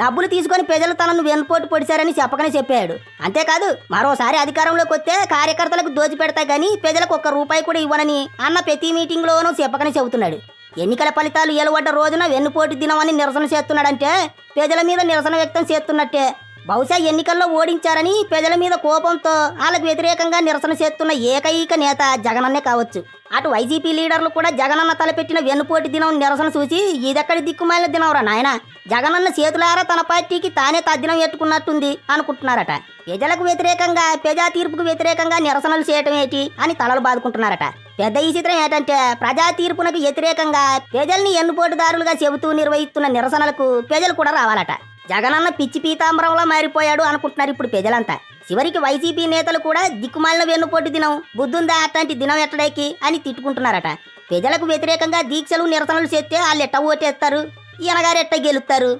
డబ్బులు తీసుకొని ప్రజలు తనను వెన్నుపోటు పొడిచారని చెప్పకనే చెప్పాడు. అంతేకాదు మరోసారి అధికారంలోకి వస్తే కార్యకర్తలకు దోచిపెడతాయి కానీ ప్రజలకు ఒక్క రూపాయి కూడా ఇవ్వనని అన్న ప్రతి మీటింగ్లోనూ చెప్పకనే చెబుతున్నాడు. ఎన్నికల ఫలితాలు ఏలువడ్డ రోజున వెన్నుపోటు దినమని నిరసన చేస్తున్నాడంటే ప్రజల మీద నిరసన వ్యక్తం చేస్తున్నట్టే. బహుశా ఎన్నికల్లో ఓడించారని ప్రజల మీద కోపంతో వాళ్ళకు వ్యతిరేకంగా నిరసన చేస్తున్న ఏకైక నేత జగనన్నే కావచ్చు. అటు వైసీపీ లీడర్లు కూడా జగనన్న తలపెట్టిన వెన్నుపోటు దినం నిరసన చూసి ఇదెక్కడి దిక్కుమాలిన దినంరా నాయన, జగనన్న చేతులారా తన పార్టీకి తానే తద్దినం ఎట్టుకున్నట్టుంది అనుకుంటున్నారట. ప్రజలకు వ్యతిరేకంగా ప్రజా తీర్పుకు వ్యతిరేకంగా నిరసనలు చేయటం ఏంటి అని తలలు బాదుకుంటున్నారట. పెద్ద ఈ చిత్రం ఏంటంటే ప్రజా తీర్పునకు వ్యతిరేకంగా ప్రజల్ని ఎన్నుపోటుదారులుగా చెబుతూ నిర్వహిస్తున్న నిరసనలకు ప్రజలు కూడా రావాలట. జగనన్న పిచ్చి పీతాంబరంలో మారిపోయాడు అనుకుంటున్నారు ఇప్పుడు ప్రజలంతా. చివరికి వైసీపీ నేతలు కూడా దిక్కుమాలిన వెన్నుపోటు దినం బుద్ధుందా అట్లాంటి దినం ఎట్టడేకి అని తిట్టుకుంటున్నారట. ప్రజలకు వ్యతిరేకంగా దీక్షలు నిరసనలు చేస్తే వాళ్ళు ఎట్ట ఓటేస్తారు, ఈయనగారు ఎట్ట గెలుస్తారు?